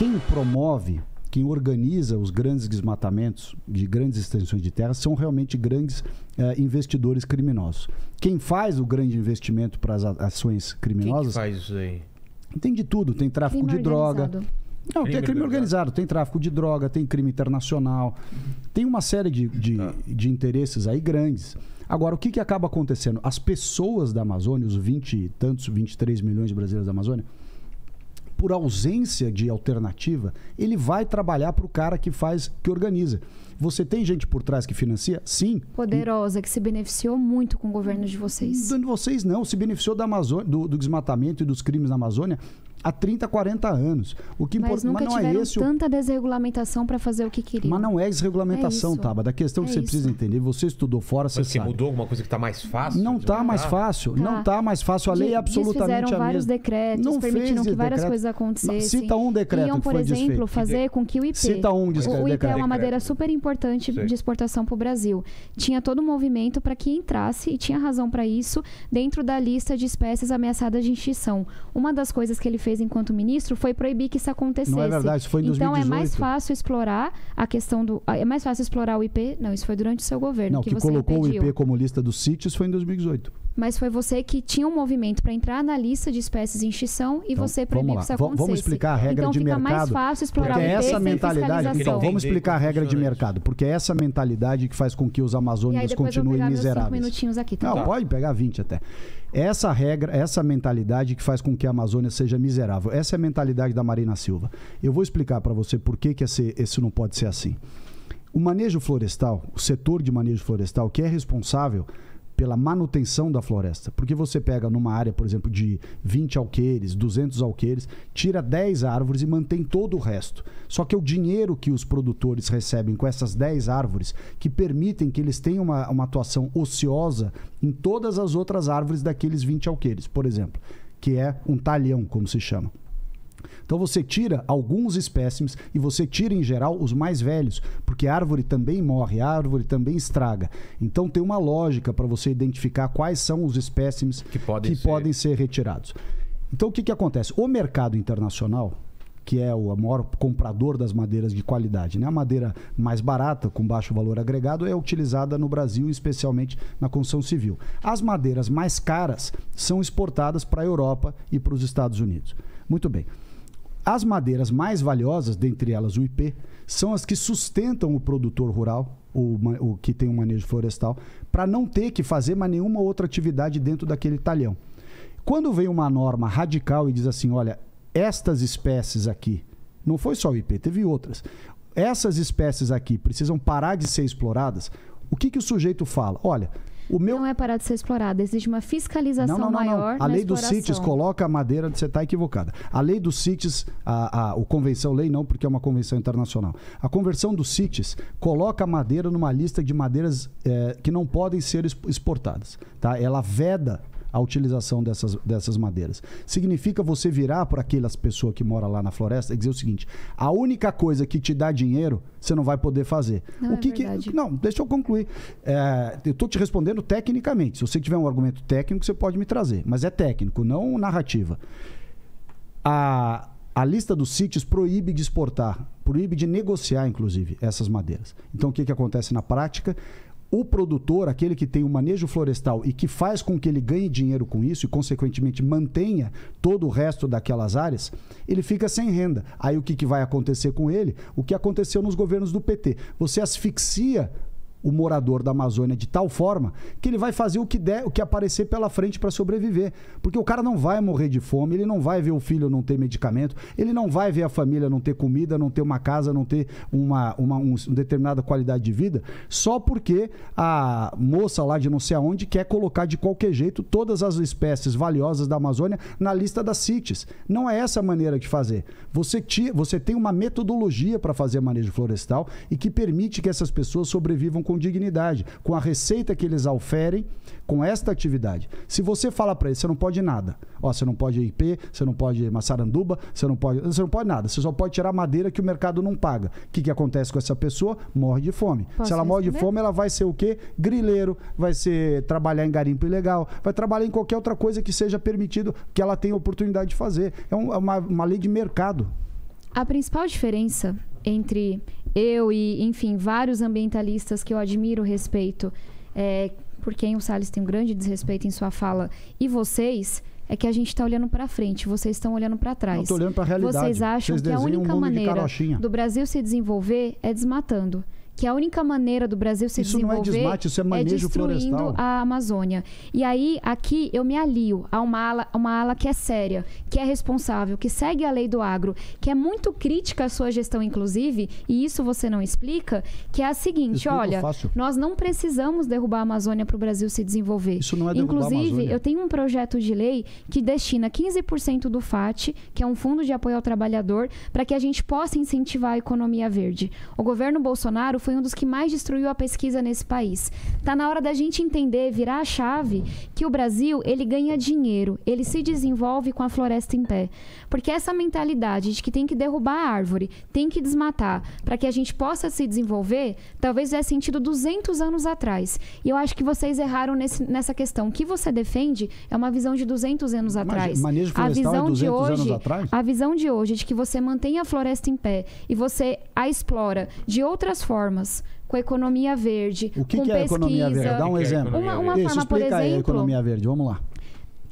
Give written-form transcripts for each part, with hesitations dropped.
quem promove, quem organiza os grandes desmatamentos de grandes extensões de terra são realmente grandes investidores criminosos. Quem faz o grande investimento para as ações criminosas... Quem que faz isso aí? Tem de tudo, tem tráfico de droga. Não, tem crime organizado, tem tráfico de droga, tem crime internacional, tem uma série de interesses aí grandes. Agora, o que acaba acontecendo? As pessoas da Amazônia, os 20 e tantos, 23 milhões de brasileiros da Amazônia, por ausência de alternativa, ele vai trabalhar para o cara que organiza. Você tem gente por trás que financia? Sim. Poderosa, que se beneficiou muito com o governo de vocês. De vocês não, se beneficiou da Amazônia, do desmatamento e dos crimes na Amazônia há 30, 40 anos. Mas nunca tiveram tanta desregulamentação para fazer o que queriam. Mas não é desregulamentação, Tabata. A questão que você precisa entender, você estudou fora, você sabe. Mudou alguma coisa que está mais fácil? Não está mais fácil. Não está mais fácil. A lei é absolutamente a mesma. Fizeram vários decretos, não permitiram que várias coisas acontecessem. Cita um decreto Iam, por exemplo, fazer com que o IP... Cita um decreto. O IP é uma madeira super importante de exportação para o Brasil. Tinha todo um movimento para que entrasse, e tinha razão para isso, dentro da lista de espécies ameaçadas de extinção. Uma das coisas que ele fez enquanto ministro foi proibir que isso acontecesse. Não é verdade, isso foi em 2018. Então é mais fácil explorar a questão do... É mais fácil explorar o IP? Não, isso foi durante o seu governo. Não, que você colocou impediu. o IP como lista dos sítios foi em 2018. Mas foi você que tinha um movimento para entrar na lista de espécies em extinção e você proibiu que isso acontecesse. Vamos explicar a regra de mercado. Então fica mais fácil explorar o IP essa sem mentalidade. fiscalização. Vamos explicar a regra de mercado, porque é essa mentalidade que faz com que os amazônicos continuem miseráveis. 5 minutinhos aqui, tá? Não, pode pegar 20 até. Essa regra, essa mentalidade que faz com que a Amazônia seja miserável. Essa é a mentalidade da Marina Silva. Eu vou explicar para você por que esse não pode ser assim. O manejo florestal, o setor de manejo florestal, que é responsável pela manutenção da floresta. Porque você pega numa área, por exemplo, de 20 alqueires, 200 alqueires, tira 10 árvores e mantém todo o resto. Só que o dinheiro que os produtores recebem com essas 10 árvores, que permitem que eles tenham uma atuação ociosa em todas as outras árvores daqueles 20 alqueires, por exemplo, que é um talhão, como se chama. Então você tira alguns espécimes e você tira em geral os mais velhos, porque a árvore também morre, a árvore também estraga. Então tem uma lógica para você identificar quais são os espécimes que podem ser retirados. Então o que acontece? O mercado internacional, que é o maior comprador das madeiras de qualidade, né? A madeira mais barata, com baixo valor agregado, é utilizada no Brasil, especialmente na construção civil. As madeiras mais caras são exportadas para a Europa e para os Estados Unidos. Muito bem. As madeiras mais valiosas, dentre elas o IP, são as que sustentam o produtor rural, o que tem um manejo florestal, para não ter que fazer mais nenhuma outra atividade dentro daquele talhão. Quando vem uma norma radical e diz assim, olha, estas espécies aqui, não foi só o IP, teve outras, essas espécies aqui precisam parar de ser exploradas, o que o sujeito fala? Olha... Não é parar de ser explorada, existe uma fiscalização maior. A lei dos CITES coloca a madeira, você está equivocada. A lei dos CITES, o convenção, lei não, porque é uma convenção internacional. A convenção dos CITES coloca a madeira numa lista de madeiras que não podem ser exportadas. Tá? Ela veda a utilização dessas madeiras. Significa você virar para aquelas pessoas que moram lá na floresta e dizer o seguinte, a única coisa que te dá dinheiro, você não vai poder fazer. Não, deixa eu concluir. Eu estou te respondendo tecnicamente. Se você tiver um argumento técnico, você pode me trazer. Mas é técnico, não narrativa. A lista dos CITES proíbe de exportar, proíbe de negociar, inclusive, essas madeiras. Então, o que acontece na prática? O produtor, aquele que tem um manejo florestal e que faz com que ele ganhe dinheiro com isso e, consequentemente, mantenha todo o resto daquelas áreas, ele fica sem renda. Aí o que vai acontecer com ele? O que aconteceu nos governos do PT. Você asfixia o morador da Amazônia de tal forma que ele vai fazer o que aparecer pela frente para sobreviver. Porque o cara não vai morrer de fome, ele não vai ver o filho não ter medicamento, ele não vai ver a família não ter comida, não ter uma casa, não ter uma determinada qualidade de vida, só porque a moça lá de não sei aonde quer colocar de qualquer jeito todas as espécies valiosas da Amazônia na lista das CITES. Não é essa a maneira de fazer. Você tem uma metodologia para fazer manejo florestal e que permite que essas pessoas sobrevivam com dignidade, com a receita que eles oferem com esta atividade. Se você fala para eles, você não pode nada. Você não pode IP, você não pode maçaranduba, você não pode nada. Você só pode tirar madeira que o mercado não paga. O que acontece com essa pessoa? Morre de fome. Se ela morre de fome, ela vai ser o quê? Grileiro, vai trabalhar em garimpo ilegal, vai trabalhar em qualquer outra coisa que seja permitido, que ela tenha oportunidade de fazer. É uma lei de mercado. A principal diferença entre eu e, enfim, vários ambientalistas que eu admiro, respeito, por quem o Salles tem um grande desrespeito em sua fala, e vocês, é que a gente está olhando para frente, vocês estão olhando para trás. Eu estou olhando para a realidade. Vocês acham que a única maneira do Brasil se desenvolver é desmatando. Que a única maneira do Brasil se desenvolver não é desmate, isso é manejo destruindo florestal. A Amazônia. E aí, aqui, eu me alio a uma ala que é séria, que é responsável, que segue a lei do agro, que é muito crítica à sua gestão, inclusive, e isso você não explica, que é a seguinte, olha, nós não precisamos derrubar a Amazônia para o Brasil se desenvolver. Isso não é derrubar a Amazônia. Inclusive, eu tenho um projeto de lei que destina 15% do FAT, que é um fundo de apoio ao trabalhador, para que a gente possa incentivar a economia verde. O governo Bolsonaro foi um dos que mais destruiu a pesquisa nesse país. Está na hora da gente entender, virar a chave, que o Brasil, ele ganha dinheiro, ele se desenvolve com a floresta em pé. Porque essa mentalidade de que tem que derrubar a árvore, tem que desmatar, para que a gente possa se desenvolver, talvez fizesse sentido 200 anos atrás. E eu acho que vocês erraram nessa questão. O que você defende é uma visão de 200 anos atrás. Manejo florestal é 200 anos atrás? A visão de hoje de que você mantém a floresta em pé e você a explora de outras formas, com a economia verde, o que com é a economia verde? Dá um exemplo. Uma forma, por exemplo, aí a economia verde. Vamos lá.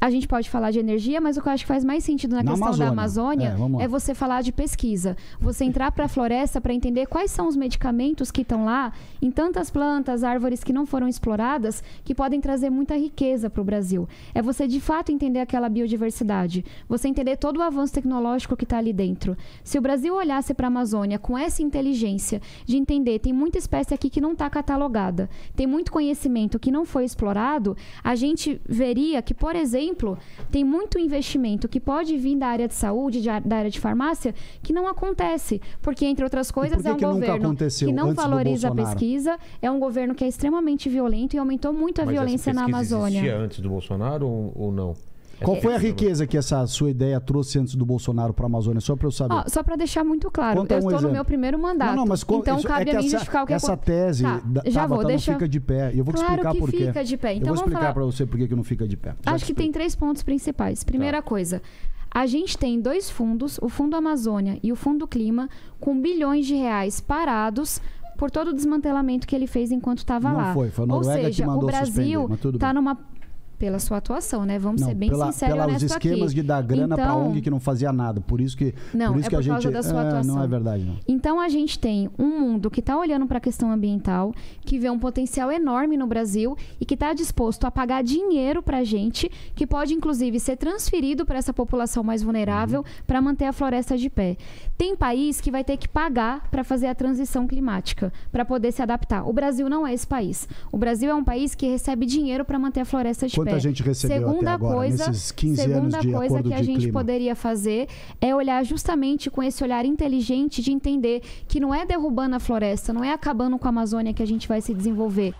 A gente pode falar de energia, mas o que eu acho que faz mais sentido na questão da Amazônia é você falar de pesquisa. Você entrar para a floresta para entender quais são os medicamentos que estão lá, em tantas plantas, árvores que não foram exploradas, que podem trazer muita riqueza para o Brasil. É você, de fato, entender aquela biodiversidade. Você entender todo o avanço tecnológico que está ali dentro. Se o Brasil olhasse para a Amazônia com essa inteligência de entender, tem muita espécie aqui que não está catalogada, tem muito conhecimento que não foi explorado, a gente veria que, por exemplo, tem muito investimento que pode vir da área de saúde, da área de farmácia, que não acontece. Porque, entre outras coisas, é um governo que não valoriza a pesquisa, é um governo que é extremamente violento e aumentou muito a violência na Amazônia. Existia antes do Bolsonaro ou não? Qual foi a riqueza que essa sua ideia trouxe antes do Bolsonaro para a Amazônia? Só para eu saber. Só para deixar muito claro, eu estou no meu primeiro mandato. Não, mas então cabe a mim justificar o que essa tese não fica de pé. Eu vou te explicar por quê. Claro que fica de pé. Então, eu vou explicar para você por que não fica de pé. Acho que tem 3 pontos principais. Primeira coisa, a gente tem 2 fundos, o Fundo Amazônia e o Fundo Clima, com bilhões de reais parados por todo o desmantelamento que ele fez enquanto estava lá. Foi a Noruega que mandou suspender, o Brasil está numa... Pela sua atuação, né? Vamos ser bem sinceros e honestos aqui. Pelos esquemas de dar grana para a ONG que não fazia nada. Por isso que, não, por isso é que por a gente... causa da sua atuação. Não é verdade, não. Então, a gente tem um mundo que está olhando para a questão ambiental, que vê um potencial enorme no Brasil e que está disposto a pagar dinheiro para a gente, que pode, inclusive, ser transferido para essa população mais vulnerável para manter a floresta de pé. Tem país que vai ter que pagar para fazer a transição climática, para poder se adaptar. O Brasil não é esse país. O Brasil é um país que recebe dinheiro para manter a floresta de pé. Quanta gente recebeu até agora, nesses 15 anos de acordo de clima? Segunda coisa que a gente poderia fazer é olhar justamente com esse olhar inteligente de entender que não é derrubando a floresta, não é acabando com a Amazônia que a gente vai se desenvolver.